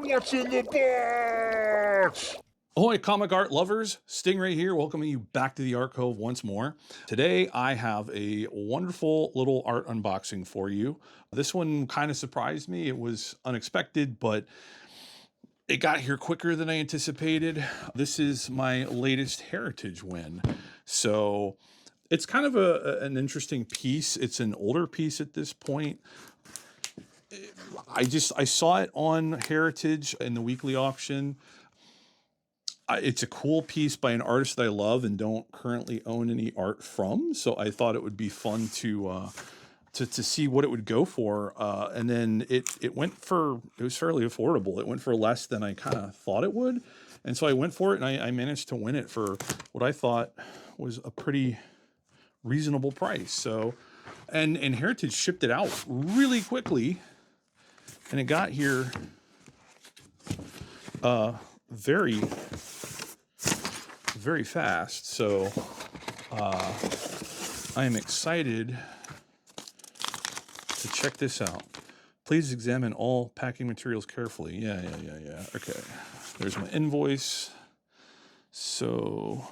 What's in the box? Ahoy, comic art lovers! Stingray here, welcoming you back to the Art Cove once more. Today, I have a wonderful little art unboxing for you. This one kind of surprised me. It was unexpected, but it got here quicker than I anticipated. This is my latest Heritage win. So it's kind of an interesting piece. It's an older piece at this point. I saw it on Heritage in the weekly auction. It's a cool piece by an artist that I love and don't currently own any art from, so I thought it would be fun to see what it would go for. And then it was fairly affordable. It went for less than I kind of thought it would, and so I went for it, and I managed to win it for what I thought was a pretty reasonable price. So, and Heritage shipped it out really quickly, and it got here very fast. So I am excited to check this out. Please examine all packing materials carefully. Yeah. Okay, there's my invoice. So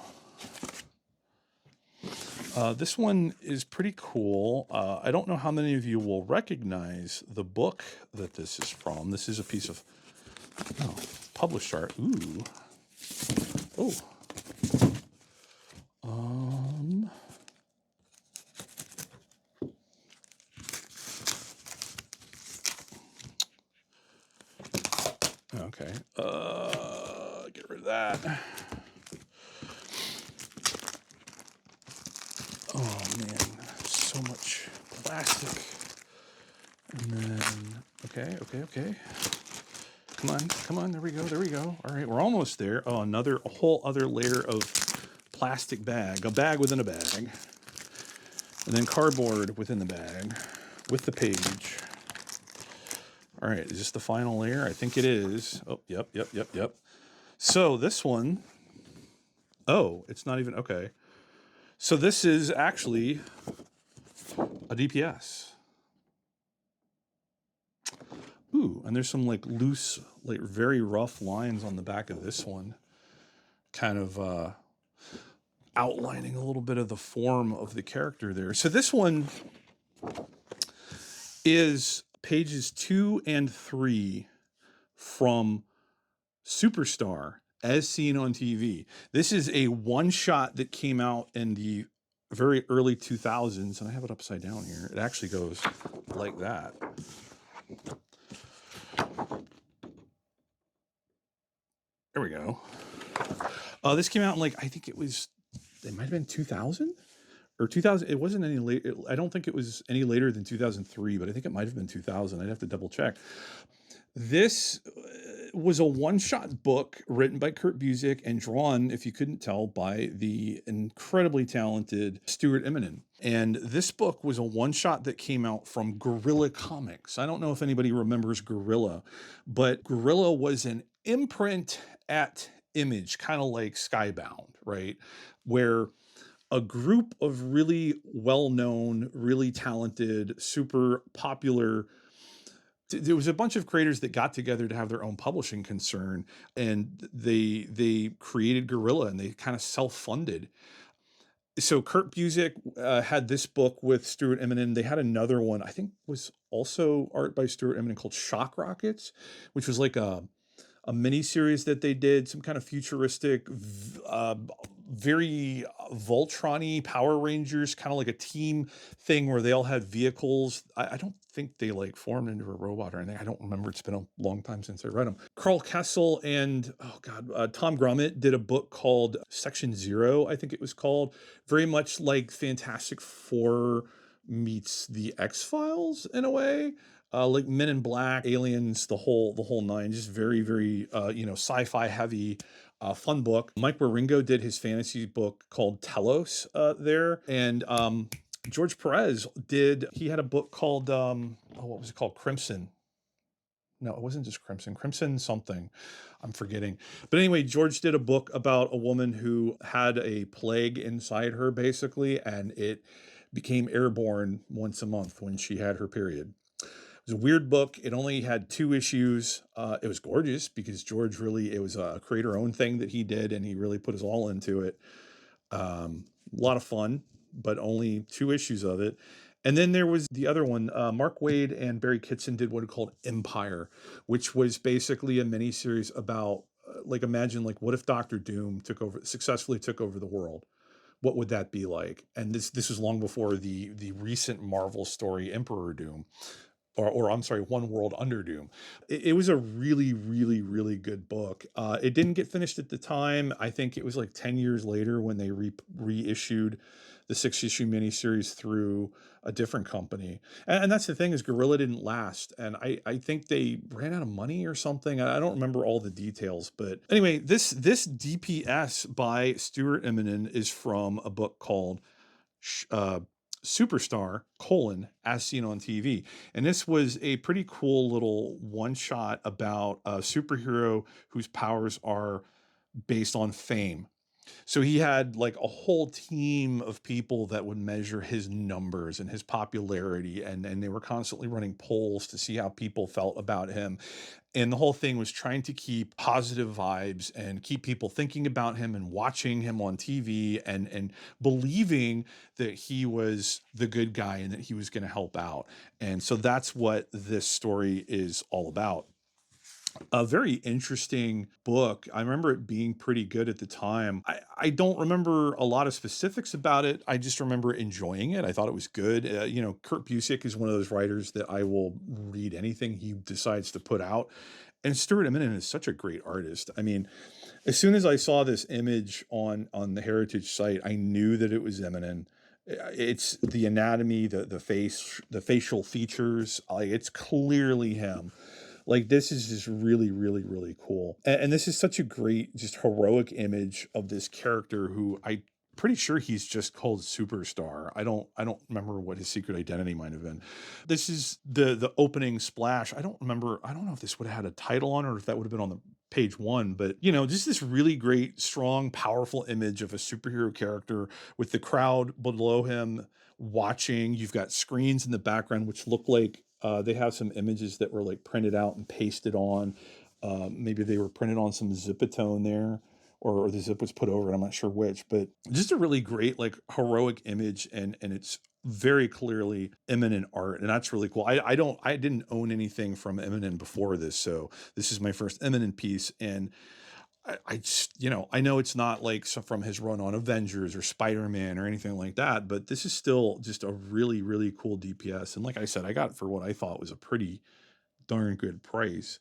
this one is pretty cool. I don't know how many of you will recognize the book that this is from. This is a piece of published art. Ooh. Oh. Okay. Get rid of that. Oh man, so much plastic. And then, okay. Come on, there we go. All right, we're almost there. Oh, a whole other layer of plastic bag, a bag within a bag. And then cardboard within the bag with the page. All right, is this the final layer? I think it is. Oh, yep. So this one, oh, it's not even, okay. So this is actually a DPS. Ooh, and there's some like loose, like very rough lines on the back of this one, kind of outlining a little bit of the form of the character there. So this one is pages 2 and 3 from Superstar as seen on TV. This is a one-shot that came out in the very early 2000s, and I have it upside down here. It actually goes like that. There we go. This came out in I think it might have been 2000 or 2000. It wasn't any late. I don't think it was any later than 2003, but I think it might have been 2000. I'd have to double check. This was a one-shot book written by Kurt Busiek and drawn, if you couldn't tell, by the incredibly talented Stuart Immonen. And this book was a one-shot that came out from Guerrilla Comics. I don't know if anybody remembers Guerrilla, but Guerrilla was an imprint at Image, kind of like Skybound, right? Where a group of really well-known, really talented, super popular, there was a bunch of creators that got together to have their own publishing concern, and they created Guerrilla, and they kind of self-funded. So Kurt Busiek had this book with Stuart Immonen. They had another one, I think was also art by Stuart Immonen, called Shock Rockets, which was like a mini series that they did, some kind of futuristic, very Voltron-y Power Rangers, kind of like a team thing where they all had vehicles. I don't think they like formed into a robot or anything. I don't remember. It's been a long time since I read them. Carl Kessel and Tom Grummett did a book called Section Zero, I think it was called. Very much like Fantastic Four meets the X-Files in a way. Like Men in Black, Aliens, the whole nine. Just very sci-fi heavy, fun book. Mike Wieringo did his fantasy book called Telos there, and George Perez he had a book called what was it called? Crimson. No, it wasn't just Crimson something. I'm forgetting. But anyway, George did a book about a woman who had a plague inside her, basically, and it became airborne once a month when she had her period. was a weird book. It only had 2 issues. It was gorgeous because George really, it was a creator-owned thing that he did, and he really put his all into it. A lot of fun, but only 2 issues of it. And then there was the other one. Mark Waid and Barry Kitson did what are called Empire, which was basically a mini series about, like, imagine, like, what if Doctor Doom successfully took over the world? What would that be like? And this was long before the recent Marvel story Emperor Doom, or I'm sorry, One World Under Doom. It was a really, really, really good book. It didn't get finished at the time. I think it was like 10 years later when they reissued the 6-issue miniseries through a different company. And that's the thing, is Gorilla didn't last. And I think they ran out of money or something. I don't remember all the details. But anyway, this DPS by Stuart Eminem is from a book called Superstar: As Seen on TV. And this was a pretty cool little one shot about a superhero whose powers are based on fame. So he had like a whole team of people that would measure his numbers and his popularity, and they were constantly running polls to see how people felt about him. And the whole thing was trying to keep positive vibes and keep people thinking about him and watching him on TV, and believing that he was the good guy and that he was going to help out. And so that's what this story is all about. A very interesting book. I remember it being pretty good at the time. I don't remember a lot of specifics about it. I just remember enjoying it. I thought it was good. Kurt Busiek is one of those writers that I will read anything he decides to put out. And Stuart Eminem is such a great artist. I mean, as soon as I saw this image on the Heritage site, I knew that it was Eminem. It's the anatomy, the face, the facial features. It's clearly him. Like, this is just really, really, really cool. And this is such a great, just heroic image of this character who I pretty sure he's just called Superstar. I don't remember what his secret identity might have been. This is the opening splash. I don't know if this would have had a title on it or if that would have been on the page 1, but just this really great, strong, powerful image of a superhero character with the crowd below him watching. You've got screens in the background which look like they have some images that were like printed out and pasted on. Maybe they were printed on some Zipatone there, or the zip was put over it. I'm not sure which, but just a really great, like, heroic image, and it's very clearly Eminem art, and that's really cool. I didn't own anything from Eminem before this, so this is my first Eminem piece, and I just, I know it's not like from his run on Avengers or Spider-Man or anything like that, but this is still just a really, really cool DPS. And like I said, I got it for what I thought was a pretty darn good price.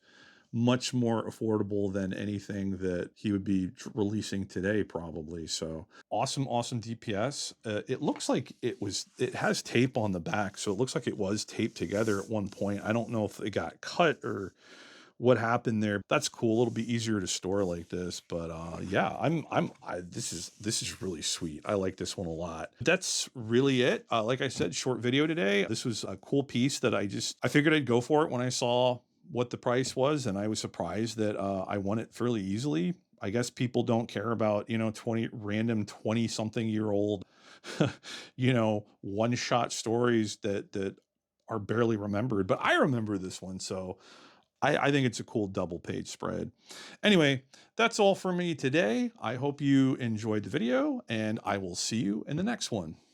Much more affordable than anything that he would be releasing today, probably. So awesome, awesome DPS. It looks like it has tape on the back, so it looks like it was taped together at one point. I don't know if it got cut or what happened there. That's cool. It'll be easier to store like this, but yeah, this is really sweet. I like this one a lot. That's really it. Like I said, short video today. This was a cool piece that I figured I'd go for it when I saw what the price was, and I was surprised that I won it fairly easily. I guess people don't care about 20 something year old one shot stories that are barely remembered, but I remember this one, so I think it's a cool double page spread. Anyway, that's all for me today. I hope you enjoyed the video, and I will see you in the next one.